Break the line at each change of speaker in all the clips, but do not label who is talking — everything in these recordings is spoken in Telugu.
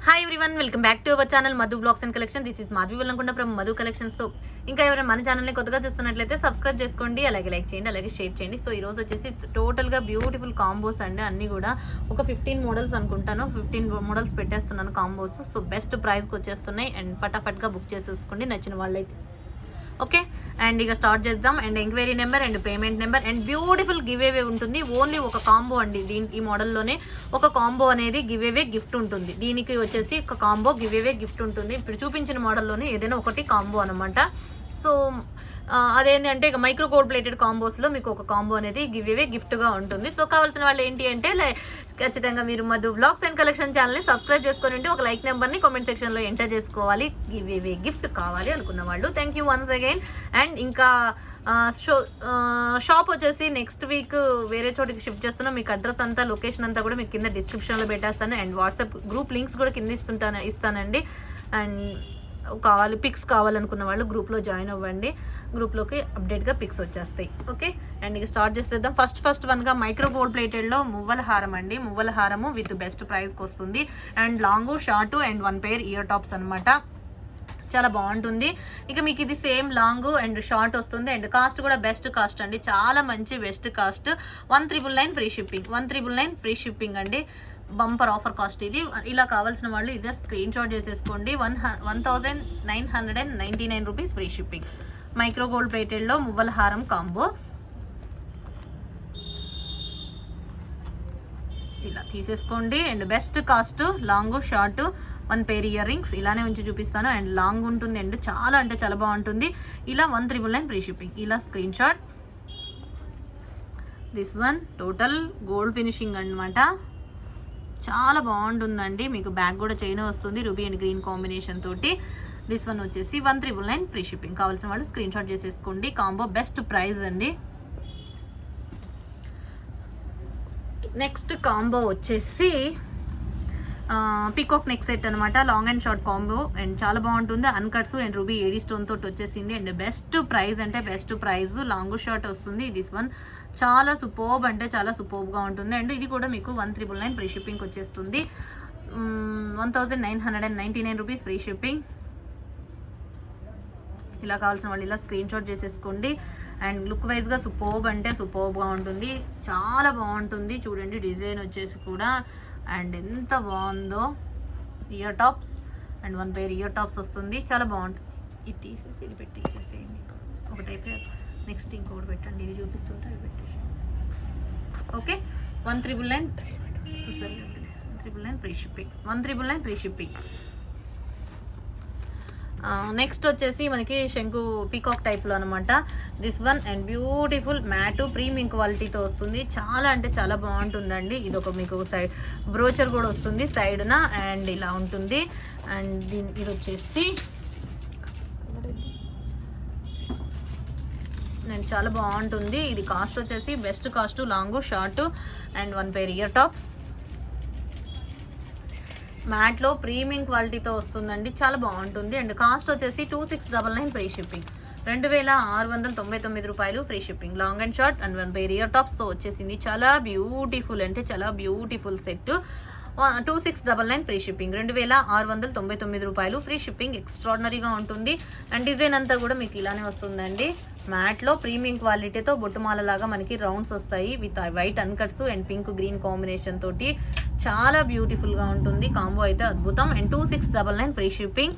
Hi everyone, welcome back to our channel Madhu vlogs and collection. This is Madhavi Vellankonda from Madhu collections. So ఇంకా ఎవరైనా మన ఛానల్ని కొత్తగా చూస్తున్నట్లయితే సబ్స్క్రైబ్ చేసుకోండి, అలాగే లైక్ చేయండి, అలాగే షేర్ చేయండి. సో ఈరోజు వచ్చేసి టోటల్గా బ్యూటిఫుల్ కాంబోస్ అండి. అన్నీ కూడా ఒక 15 మోడల్స్ అనుకుంటాను, 15 మోడల్స్ పెట్టేస్తున్నాను కాంబోస్. సో బెస్ట్ ప్రైస్కి వచ్చేస్తున్నాయి అండ్ ఫటాఫట్గా బుక్ చేసేసుకోండి నచ్చిన వాళ్ళైతే. ఓకే, అండ్ ఇక స్టార్ట్ చేద్దాం. And enquiry number and payment number and beautiful give away ఉంటుంది. ఓన్లీ ఒక కాంబో అండి, ఈ మోడల్లోనే ఒక కాంబో అనేది గివ్ అవే గిఫ్ట్ ఉంటుంది. దీనికి వచ్చేసి ఒక కాంబో గివ్ అవే గిఫ్ట్ ఉంటుంది. ఇప్పుడు చూపించిన మోడల్లోనే ఏదైనా ఒకటి కాంబో అనమాట. సో అదేంటంటే ఇక మైక్రో గోల్డ్ ప్లేటెడ్ కాంబోస్లో మీకు ఒక కాంబో అనేది గివ్ అవే గిఫ్ట్గా ఉంటుంది. సో కావాల్సిన వాళ్ళు ఏంటి అంటే ఖచ్చితంగా మీరు మధు వ్లాగ్స్ అండ్ కలెక్షన్ ఛానల్ని సబ్స్క్రైబ్ చేసుకోండి. ఒక లైక్ నెంబర్ని కామెంట్ సెక్షన్లో ఎంటర్ చేసుకోవాలి. గివ్ అవే గిఫ్ట్ కావాలి అనుకున్న వాళ్ళు. Thank you once again. And ఇంకా షాప్ వచ్చేసి నెక్స్ట్ వీక్ వేరే చోటికి షిఫ్ట్ చేస్తున్నాం. మీకు అడ్రస్ అంతా, లొకేషన్ అంతా కూడా మీకు కింద డిస్క్రిప్షన్లో పెట్టేస్తాను. అండ్ వాట్సాప్ గ్రూప్ లింక్స్ కూడా కింద ఇస్తానండి. అండ్ పిక్స్ కావాలనుకున్న వాళ్ళు గ్రూప్లో జాయిన్ అవ్వండి. గ్రూప్లోకి అప్డేట్గా పిక్స్ వచ్చేస్తాయి. ఓకే, అండ్ ఇక స్టార్ట్ చేసేద్దాం. ఫస్ట్ వన్గా మైక్రో గోల్డ్ ప్లేటెడ్లో మువ్వల హారం అండి. మువ్వల హారము విత్ బెస్ట్ ప్రైస్కి వస్తుంది. And long, short and 1 pair ear tops అనమాట. చాలా బాగుంటుంది. ఇక మీకు ఇది సేమ్ లాంగ్ అండ్ షార్ట్ వస్తుంది. అండ్ కాస్ట్ కూడా బెస్ట్ కాస్ట్ అండి, చాలా మంచి best cost. 1999 free shipping, 1999 free shipping అండి. బంపర్ ఆఫర్ కాస్ట్ ఇది. ఇలా కావాల్సిన వాళ్ళు ఇదే స్క్రీన్ షాట్ చేసేసుకోండి. 1999 rupees free shipping. Micro gold ప్లేటెడ్లో మువ్వల హారం కాంబో ఇలా తీసేసుకోండి. And best cost long, short, 1 pair earrings ఇలానే ఉంచి చూపిస్తాను. అండ్ లాంగ్ ఉంటుంది అండ్ చాలా అంటే చాలా బాగుంటుంది. ఇలా 1999 ఫ్రీ షిప్పింగ్. ఇలా screen shot. This one total gold finishing అనమాట. చాలా బాగుంటుందండి. మీకు బ్యాగ్ కూడా చైన్ వస్తుంది రూబీ అండ్ గ్రీన్ కాంబినేషన్ తోటి. దిస్ వన్ వచ్చేసి 1999 ఫ్రీ షిప్పింగ్. కావాల్సిన వాళ్ళు స్క్రీన్ షాట్ చేసేసుకోండి. కాంబో బెస్ట్ ప్రైస్ అండి. నెక్స్ట్ కాంబో వచ్చేసి పీకాక్ నెక్ సెట్ అనమాట. Long and short combo and చాలా బాగుంటుంది. అన్కట్స్ అండ్ రూబీ ఏడీ స్టోన్ తోటి వచ్చేసింది. అండ్ బెస్ట్ ప్రైస్ అంటే బెస్ట్ ప్రైస్. లాంగ్ షార్ట్ వస్తుంది. దిస్ వన్ చాలా సూపర్బ్ అంటే చాలా సూపర్బ్గా ఉంటుంది. అండ్ ఇది కూడా మీకు 1999 ఫ్రీ షిప్పింగ్ వచ్చేస్తుంది. 1999 రూపీస్ ఫ్రీ షిప్పింగ్. ఇలా కావాల్సిన వాళ్ళు ఇలా స్క్రీన్ షాట్ చేసేసుకోండి. అండ్ లుక్ వైజ్గా సూపర్బ్ అంటే సూపర్బ్గా ఉంటుంది. చాలా బాగుంటుంది. చూడండి డిజైన్ వచ్చేసి కూడా అండ్ ఎంత బాగుందో. Year tops and 1 pair ear tops వస్తుంది. చాలా బాగుంటుంది. ఇది తీసేసి ఇది పెట్టి ఇచ్చేసేయండి. ఒకటి అయిపోయారు, నెక్స్ట్ ఇంకొకటి పెట్టండి. ఇది చూపిస్తుంటే అది పెట్టేసి. Okay, 1999 free shipping. 1999 free shipping. Next వచ్చేసి మనకి శంకు పీకాక్ టైప్లో అనమాట. This one and beautiful mat premium క్వాలిటీతో వస్తుంది. చాలా అంటే చాలా బాగుంటుందండి. ఇది ఒక మీకు సైడ్ బ్రోచర్ కూడా వస్తుంది సైడ్న. అండ్ ఇలా ఉంటుంది. అండ్ ఇది వచ్చేసి అండ్ చాలా బాగుంటుంది. ఇది కాస్ట్ వచ్చేసి best cost. Long, short and 1 pair ear tops. మ్యాట్లో ప్రీమియం క్వాలిటీతో వస్తుందండి. చాలా బాగుంటుంది. అండ్ కాస్ట్ వచ్చేసి 2699 ఫ్రీ షిప్పింగ్. 2699 రూపాయలు free shipping. Long and short and 1 pair ear టాప్స్తో వచ్చేసింది. చాలా బ్యూటిఫుల్ అంటే చాలా బ్యూటిఫుల్ సెట్. 2699 free shipping. 2699 రూపాయలు ఫ్రీ షిప్పింగ్. ఎక్స్ట్రాడినరీగా ఉంటుంది. అండ్ డిజైన్ అంతా కూడా మీకు ఇలానే వస్తుందండి. మ్యాట్లో ప్రీమియం క్వాలిటీతో బొట్టుమాల లాగా మనకి రౌండ్స్ వస్తాయి with white అన్కట్స్ and pink green combination తోటి. చాలా బ్యూటిఫుల్గా ఉంటుంది. కాంబో అయితే అద్భుతం. And 2699 free shipping.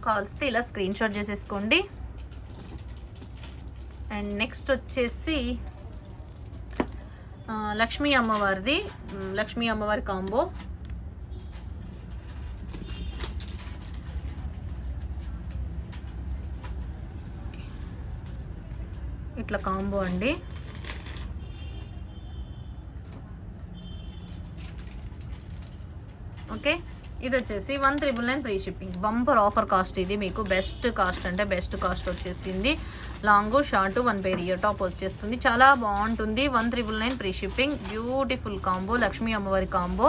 కావాల్స్తే ఇలా స్క్రీన్ షాట్ చేసేసుకోండి. అండ్ నెక్స్ట్ వచ్చేసి లక్ష్మీ అమ్మవారిది, లక్ష్మీ అమ్మవారి కాంబో. ఇట్లా కాంబో అండి. ఓకే, ఇది వచ్చేసి 1999 free shipping. Bumper offer cost ఇది. మీకు బెస్ట్ కాస్ట్ అంటే బెస్ట్ కాస్ట్ వచ్చేసింది. Long, short, 1 pair ear top వచ్చేస్తుంది. చాలా బాగుంటుంది. 1999 free shipping. Beautiful combo. Lakshmi అమ్మవారి కాంబో.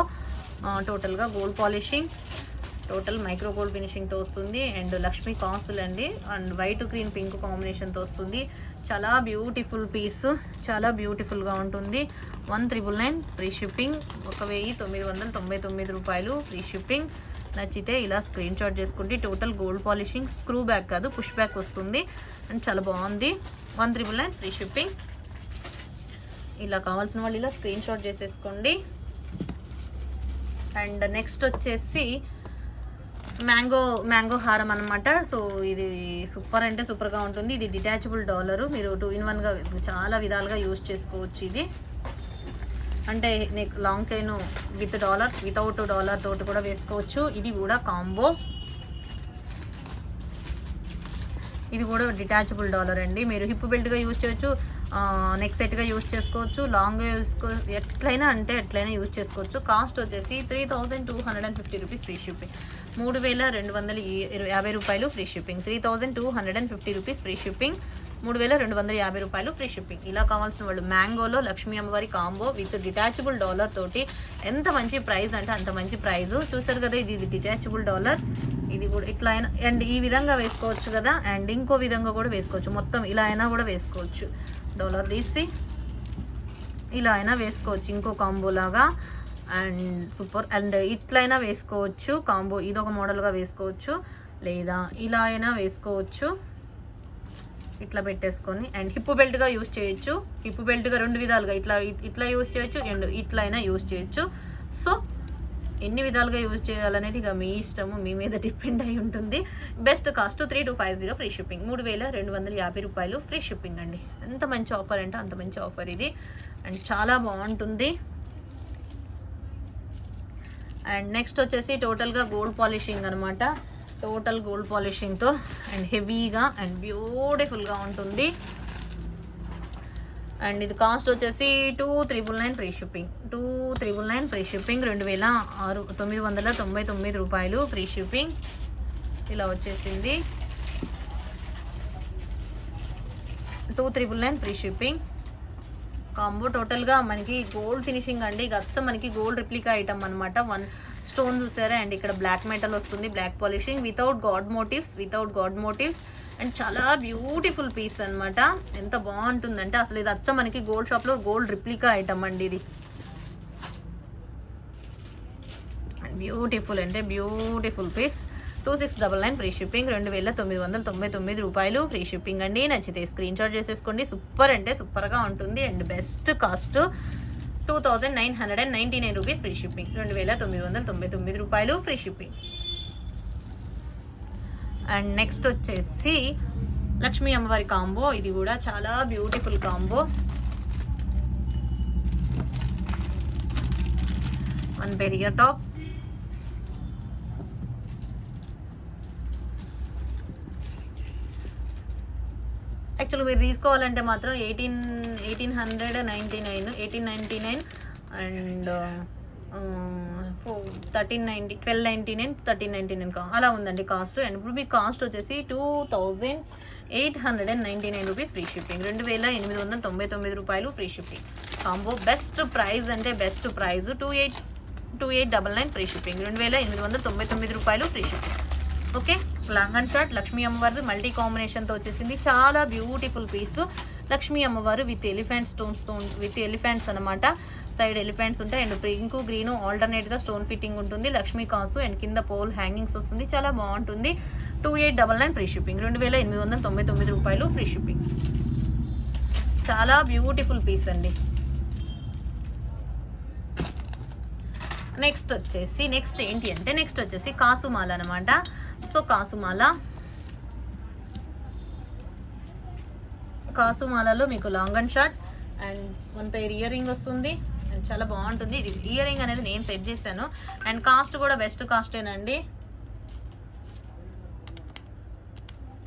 టోటల్గా gold polishing. Total micro gold ఫినిషింగ్తో వస్తుంది. అండ్ లక్ష్మీ కాసులు అండి, అండ్ వైట్ గ్రీన్ పింక్ కాంబినేషన్తో వస్తుంది. చాలా బ్యూటిఫుల్ పీస్, చాలా బ్యూటిఫుల్గా ఉంటుంది. 1999 ఫ్రీ షిప్పింగ్, 1999 రూపాయలు ఫ్రీ షిప్పింగ్. నచ్చితే ఇలా స్క్రీన్ షాట్ చేసుకోండి. Total gold polishing, screw back కాదు పుష్ బ్యాక్ వస్తుంది. అండ్ చాలా బాగుంది. 1999 ఫ్రీ షిప్పింగ్. ఇలా కావాల్సిన వాళ్ళు ఇలా స్క్రీన్ షాట్ చేసేసుకోండి. అండ్ నెక్స్ట్ వచ్చేసి మ్యాంగో హారం అనమాట. సో ఇది సూపర్ అంటే సూపర్గా ఉంటుంది. ఇది డిటాచబుల్ డాలరు, మీరు 2-in-1గా చాలా విధాలుగా యూజ్ చేసుకోవచ్చు. ఇది అంటే long chain with dollar, without dollar తోటి కూడా వేసుకోవచ్చు. ఇది కూడా కాంబో, ఇది కూడా డిటాచబుల్ డాలర్ అండి. మీరు హిప్ బెల్ట్గా యూజ్ చేయొచ్చు, నెక్ సెట్గా యూజ్ చేసుకోవచ్చు, లాంగ్ ఎట్లయినా యూజ్ చేసుకోవచ్చు. కాస్ట్ వచ్చేసి 3250 రూపీస్ ఫ్రీ షిప్పింగ్, 3250 రూపాయలు free shipping. 3250 rupees free shipping, 3250 రూపాయలు ఫ్రీ షిప్పింగ్. ఇలా కావాల్సిన వాళ్ళు మ్యాంగోలో లక్ష్మీ అమ్మవారి కాంబో విత్ డిటాచబుల్ డాలర్ తోటి. ఎంత మంచి ప్రైస్ అంటే అంత మంచి ప్రైజు. చూసారు కదా, ఇది డిటాచబుల్ డాలర్. ఇది కూడా ఇట్లా అయినా అండ్ ఈ విధంగా వేసుకోవచ్చు కదా, అండ్ ఇంకో విధంగా కూడా వేసుకోవచ్చు. మొత్తం ఇలా అయినా కూడా వేసుకోవచ్చు. డాలర్ తీసి ఇలా అయినా వేసుకోవచ్చు ఇంకో కాంబో లాగా. And super. అండ్ ఇట్లయినా వేసుకోవచ్చు కాంబో, ఇదొక మోడల్గా వేసుకోవచ్చు, లేదా ఇలా అయినా వేసుకోవచ్చు. ఇట్లా పెట్టేసుకొని అండ్ హిప్ బెల్ట్గా యూజ్ చేయొచ్చు. హిప్ బెల్ట్గా 2 విధాలుగా ఇట్లా యూజ్ చేయొచ్చు, అండ్ ఇట్లా అయినా యూజ్ చేయొచ్చు. సో ఎన్ని విధాలుగా యూజ్ చేయాలనేది ఇక మీ ఇష్టము, మీ మీద డిపెండ్ అయి ఉంటుంది. బెస్ట్ కాస్ట్ 3250 ఫ్రీ షిప్పింగ్, 3250 రూపాయలు ఫ్రీ షిప్పింగ్ అండి. ఎంత మంచి ఆఫర్ అంటే అంత మంచి ఆఫర్ ఇది. అండ్ చాలా బాగుంటుంది. అండ్ నెక్స్ట్ వచ్చేసి టోటల్గా గోల్డ్ పాలిషింగ్ అనమాట. టోటల్ గోల్డ్ పాలిషింగ్తో అండ్ హెవీగా అండ్ బ్యూటిఫుల్గా ఉంటుంది. అండ్ ఇది కాస్ట్ వచ్చేసి 2999 ఫ్రీ షిప్పింగ్, 2999 ఫ్రీ షిప్పింగ్, 2999 రూపాయలు ఫ్రీ షిప్పింగ్. ఇలా వచ్చేసింది 2999 ఫ్రీ షిప్పింగ్ కాంబో. టోటల్గా మనకి గోల్డ్ ఫినిషింగ్ అండి, గచ్చ మనకి గోల్డ్ రిప్లికా ఐటమ్ అనమాట. 1 స్టోన్ చూసారా, అండ్ ఇక్కడ బ్లాక్ మెటల్ వస్తుంది, black polishing without god motives. And చాలా బ్యూటిఫుల్ పీస్ అనమాట. ఎంత బాగుంటుందంటే అసలు ఇది అచ్చ మనకి గోల్డ్ షాప్లో గోల్డ్ రిప్లికా ఐటమ్ అండి. ఇది బ్యూటిఫుల్ అంటే బ్యూటిఫుల్ పీస్. 2699 ఫ్రీ షిప్పింగ్, 2999 రూపాయలు ఫ్రీ షిప్పింగ్ అండి. నచ్చితే స్క్రీన్ షాట్ చేసేసుకోండి. సూపర్ అంటే సూపర్గా ఉంటుంది. And best cost 2999 rupees free shipping, 2999 రూపాయలు ఫ్రీ షిప్పింగ్. అండ్ నెక్స్ట్ వచ్చేసి లక్ష్మీ అమ్మవారి కాంబో. ఇది కూడా చాలా beautiful combo. 1 pair ear top, యాక్చువల్గా మీరు తీసుకోవాలంటే మాత్రం 1899 అండ్ 1399 అలా ఉందండి కాస్ట్. అండ్ ఇప్పుడు మీ కాస్ట్ వచ్చేసి 2899 రూపీస్ ఫ్రీ షిప్పింగ్, 2899 రూపాయలు free shipping combo. Best price అంటే బెస్ట్ ప్రైస్ 2899 ఫ్రీ షిప్పింగ్, 2899 రూపాయలు free shipping. Okay, long and short Lakshmi అమ్మవారిది మల్టీ కాంబినేషన్తో వచ్చేసింది. చాలా బ్యూటిఫుల్ పీసు. లక్ష్మీ అమ్మవారు విత్ ఎలిఫెంట్ స్టోన్స్తో, విత్ ఎలిఫెంట్స్ అనమాట. సైడ్ ఎలిఫెంట్స్ ఉంటాయి అండ్ పింక్ గ్రీన్ ఆల్టర్నేట్గా స్టోన్ ఫిట్టింగ్ ఉంటుంది. లక్ష్మీ కాసు అండ్ కింద పోల్ హ్యాంగింగ్స్ వస్తుంది. చాలా బాగుంటుంది. 2899 ఫ్రీ షిప్పింగ్, 2899 రూపాయలు ఫ్రీ షిప్పింగ్. చాలా బ్యూటిఫుల్ పీస్ అండి. నెక్స్ట్ వచ్చేసి కాసుమాల అనమాట. సో కాసుమాలలో మీకు long and short and 1 pair ear ring వస్తుంది. అండ్ చాలా బాగుంటుంది. ఇది ఇయర్ రింగ్ అనేది నేను సెట్ చేశాను. అండ్ కాస్ట్ కూడా బెస్ట్ కాస్టేనండి,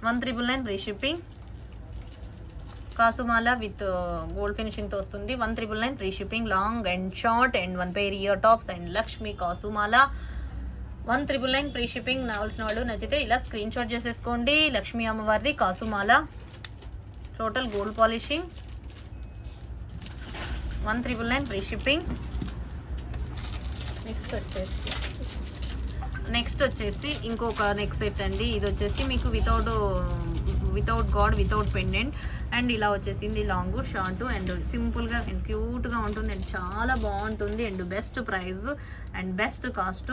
1399 ఫ్రీ షిప్పింగ్. కాసుమాల విత్ గోల్డ్ ఫినిషింగ్తో వస్తుంది. 1399 free shipping, long and short and 1 pair ear tops and Lakshmi కాసుమాల 1399 ఫ్రీ షిప్పింగ్. కావాల్సిన వాళ్ళు నచ్చితే ఇలా స్క్రీన్ షాట్ చేసేసుకోండి. లక్ష్మీ అమ్మవారిది కాసుమాల total gold polishing, 1399 free shipping. Next వచ్చేసి నెక్స్ట్ వచ్చేసి ఇంకొక నెక్ సెట్ అండి. ఇది వచ్చేసి మీకు without God without pendant and ఇలా వచ్చేసింది లాంగ్ షార్ట్ అండ్ సింపుల్గా అండ్ క్యూట్గా ఉంటుంది అండ్ చాలా బాగుంటుంది and best price and best cost.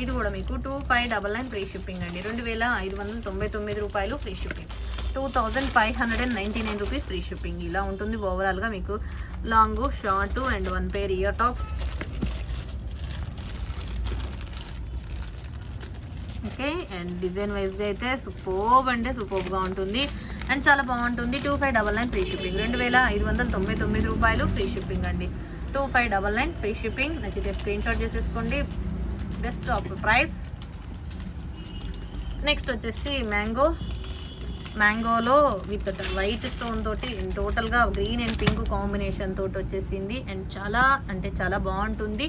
ఇది కూడా మీకు 2599 ఫ్రీ షిప్పింగ్ అండి. 2599 రూపాయలు free shipping. 2599 rupees free shipping. ఇలా ఉంటుంది ఓవరాల్గా మీకు long short and 1 pair ear tops. Okay and design వైజ్గా అయితే సూపర్గా ఉంటుంది అండ్ చాలా బాగుంటుంది. 2599 ఫ్రీ షిప్పింగ్. 2599 రూపాయలు ఫ్రీ షిప్పింగ్ అండి. 2599 ఫ్రీ షిప్పింగ్. నచ్చితే స్క్రీన్ షాట్ చేసేసుకోండి. Best of price. నెక్స్ట్ వచ్చేసి మ్యాంగోలో విత్ వైట్ స్టోన్ తోటి టోటల్గా గ్రీన్ అండ్ పింక్ కాంబినేషన్ తోటి వచ్చేసింది అండ్ చాలా అంటే చాలా బాగుంటుంది.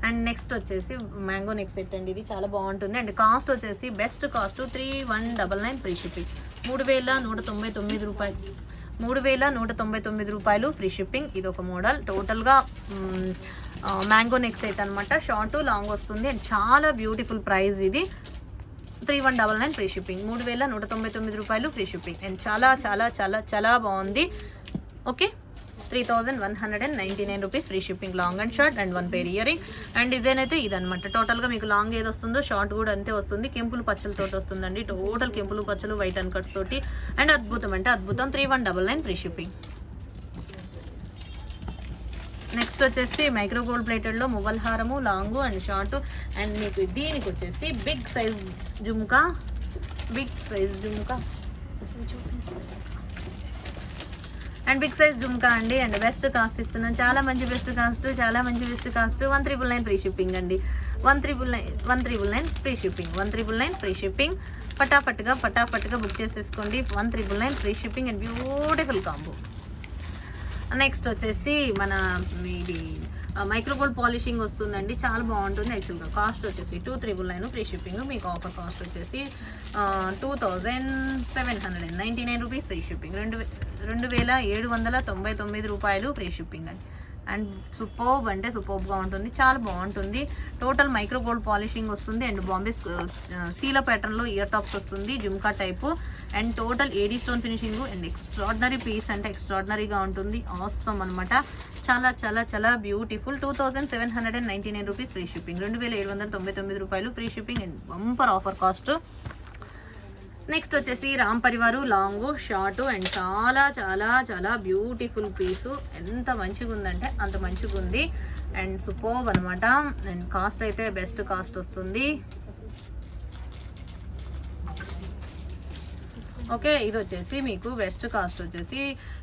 అండ్ నెక్స్ట్ వచ్చేసి మ్యాంగో నెక్ సెట్ అండి. ఇది చాలా బాగుంటుంది అండ్ కాస్ట్ వచ్చేసి బెస్ట్ కాస్ట్ 3199 ఫ్రీ షిప్పింగ్. 3199 రూపాయలు. 3199 రూపాయలు ఫ్రీ షిప్పింగ్. ఇది ఒక మోడల్ టోటల్గా మ్యాంగో నెక్ సెట్ అనమాట. షార్ట్ లాంగ్ వస్తుంది అండ్ చాలా బ్యూటిఫుల్ ప్రైస్. ఇది 3199 ఫ్రీ షిప్పింగ్. 3199 రూపాయలు ఫ్రీ షిప్పింగ్ అండ్ చాలా చాలా చాలా చాలా బాగుంది. Okay 3199 rupees free shipping. Long and short and 1 pair earring and design అయితే ఇదనమాట. టోటల్గా మీకు లాంగ్ ఏది వస్తుందో షార్ట్ కూడా అంతే వస్తుంది. కెంపులు పచ్చలతో వస్తుందండి. టోటల్ కెంపులు పచ్చలు వైట్ అండ్ కట్స్ తోటి అండ్ అద్భుతం అంటే అద్భుతం. 3199 ఫ్రీ షిప్పింగ్. నెక్స్ట్ వచ్చేసి మైక్రో గోల్డ్ ప్లేటెడ్లో మువ్వల్ హారము లాంగ్ అండ్ షార్ట్ అండ్ మీకు దీనికి వచ్చేసి big size jhumka and big size jhumka అండి అండ్ బెస్ట్ కాస్ట్ ఇస్తున్నాను. చాలా మంచి బెస్ట్ కాస్ట్ 1999 ఫ్రీ షిప్పింగ్ అండి. 1999 ఫ్రీ షిప్పింగ్. 1999 free shipping. ఫటాఫట్గా బుక్ చేసేసుకోండి. 1999 free shipping and beautiful combo. Next వచ్చేసి మన ఇది మైక్రో గోల్డ్ పాలిషింగ్ వస్తుందండి. చాలా బాగుంటుంది. యాక్చువల్గా కాస్ట్ వచ్చేసి 2399 ఫ్రీ షిప్పింగ్. మీకు ఆఫర్ కాస్ట్ వచ్చేసి 2799 రూపీస్ ఫ్రీ షిప్పింగ్. 2799 రూపాయలు ఫ్రీ షిప్పింగ్ అండి. అండ్ సూపర్బ్ అంటే సూపర్బ్గా ఉంటుంది. చాలా బాగుంటుంది. టోటల్ మైక్రో గోల్డ్ పాలిషింగ్ వస్తుంది అండ్ బాంబే సీల ప్యాటర్న్లో ఇయర్ టాప్స్ వస్తుంది jhumka type and total AD stone finishing and extraordinary piece అంటే ఎక్స్ట్రాడినరీగా ఉంటుంది. ఆసమ్ అనమాట. చాలా చాలా చాలా బ్యూటిఫుల్. 2799 rupees free shipping. 2799 రూపాయలు free shipping and bumper offer cost. Next వచ్చేసి రామ్ పరివారు లాంగ్ షార్ట్ అండ్ చాలా చాలా చాలా బ్యూటిఫుల్ పీసు. ఎంత మంచిగా ఉందంటే అంత మంచిగా ఉంది అండ్ సూపర్బ్ అనమాట. అండ్ కాస్ట్ అయితే బెస్ట్ కాస్ట్ వస్తుంది. ఓకే ఇది వచ్చేసి మీకు బెస్ట్ కాస్ట్ వచ్చేసి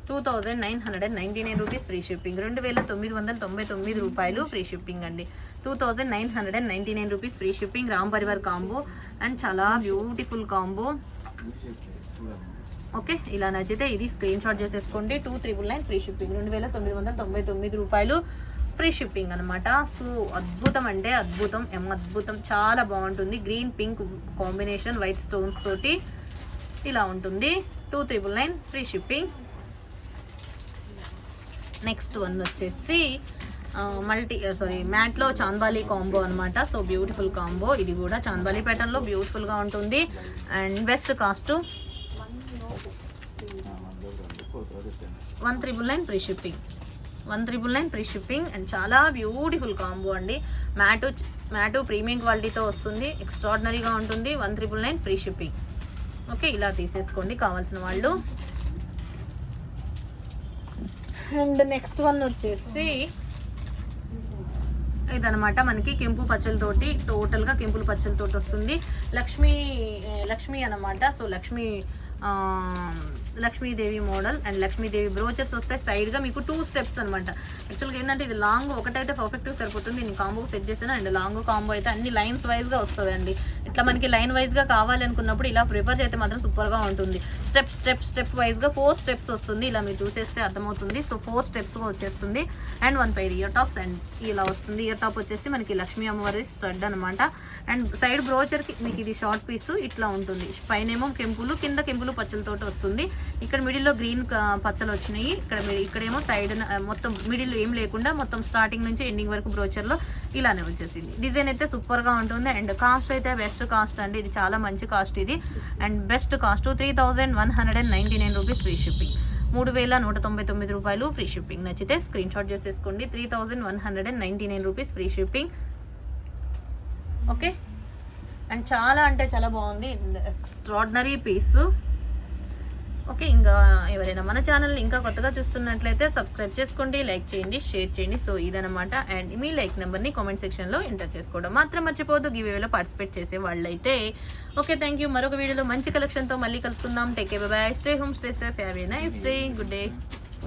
2999 రూపీస్ ఫ్రీ షిప్పింగ్. 2999 రూపాయలు ఫ్రీ షిప్పింగ్ అండి. 2999 rupees free shipping. Ram Parivar combo and చాలా బ్యూటిఫుల్ కాంబో. ఓకే ఇలా నచ్చితే ఇది స్క్రీన్ షాట్ చేసేసుకోండి. 2399 ఫ్రీ షిప్పింగ్. 2999 రూపాయలు ఫ్రీ షిప్పింగ్ అనమాట. సో అద్భుతం అంటే అద్భుతం అద్భుతం. చాలా బాగుంటుంది. Green pink combination white stones తోటి ఇలా ఉంటుంది. 2399 ఫ్రీ షిప్పింగ్. నెక్స్ట్ వన్ వచ్చేసి మ్యాట్లో చాంద్బాలి కాంబో అనమాట. So beautiful combo. ఇది కూడా చాంద్బాలి ప్యాటర్న్లో బ్యూటిఫుల్గా ఉంటుంది and best cost 1999 free shipping. 1999 free shipping and చాలా బ్యూటిఫుల్ కాంబో అండి. మ్యాటు ప్రీమియం క్వాలిటీతో వస్తుంది. ఎక్స్ట్రాడినరీగా ఉంటుంది. 1999 ఫ్రీ షిప్పింగ్. ఓకే ఇలా తీసేసుకోండి కావాల్సిన వాళ్ళు. అండ్ నెక్స్ట్ వన్ వచ్చేసి ఇదనమాట. మనకి కెంపు పచ్చలతోటి టోటల్గా కెంపుల పచ్చలతోటి వస్తుంది. లక్ష్మీ అనమాట. So Lakshmidevi model and Lakshmidevi brooches వస్తాయి. సైడ్గా మీకు 2 స్టెప్స్ అనమాట. యాక్చువల్గా ఏంటంటే ఇది లాంగ్ ఒకటైతే పర్ఫెక్ట్గా సరిపోతుంది. నేను కాంబో సెట్ చేసాను అండ్ లాంగ్ కాంబో అయితే అన్ని లైన్స్ వైజ్గా వస్తుందండి. ఇట్లా మనకి లైన్ వైజ్గా కావాలి అనుకున్నప్పుడు ఇలా ప్రిఫర్ చేస్తే మాత్రం సూపర్గా ఉంటుంది. స్టెప్ వైజ్గా 4 స్టెప్స్ వస్తుంది. ఇలా మీరు చూసేస్తే అర్థమవుతుంది. సో 4 స్టెప్స్ వచ్చేస్తుంది and 1 pair ear tops and ఇలా వస్తుంది. ఇయర్ టాప్ వచ్చేసి మనకి లక్ష్మీ అమ్మవారి స్టడ్ అనమాట. అండ్ సైడ్ బ్రోచర్కి మీకు ఇది షార్ట్ పీస్ ఇట్లా ఉంటుంది. పైనేమో కెంపులు కింద కెంపులు పచ్చలతోటి వస్తుంది. ఇక్కడ మిడిల్లో గ్రీన్ పచ్చలు వచ్చినాయి. ఇక్కడేమో సైడ్ మొత్తం మిడిల్ ఏం లేకుండా మొత్తం స్టార్టింగ్ నుంచి ఎండింగ్ వరకు బ్రోచర్లో ఇలానే వచ్చేసింది. డిజైన్ అయితే సూపర్గా ఉంటుంది. అండ్ కాస్ట్ అయితే బెస్ట్ కాస్ట్ అండి, ఇది చాలా మంచి కాస్ట్ ఇది. And best cost 3199 rupees free shipping, 3199 రూపాయలు ఫ్రీ షిప్పింగ్. నచ్చితే స్క్రీన్ షాట్ చేసేసుకోండి. 3199 rupees free shipping. Okay, and చాలా అంటే చాలా బాగుంది, ఎక్స్ట్రాడినరీ పీస్. ఓకే, ఇంకా ఎవరైనా మన ఛానల్ని ఇంకా కొత్తగా చూస్తున్నట్లయితే సబ్స్క్రైబ్ చేసుకోండి, లైక్ చేయండి, షేర్ చేయండి. సో ఇదనమాట. అండ్ మీ లైక్ నెంబర్ని కామెంట్ సెక్షన్లో ఎంటర్ చేసుకోవడం మాత్రం మర్చిపోవద్దు, గివ్ అవేలో పార్టిసిపేట్ చేసే వాళ్ళైతే. Okay, thank you. మరొక వీడియోలో మంచి కలెక్షన్తో మళ్ళీ కలుసుకుందాం. Take care, by by, stay home, stay safe, have a nice day, good day.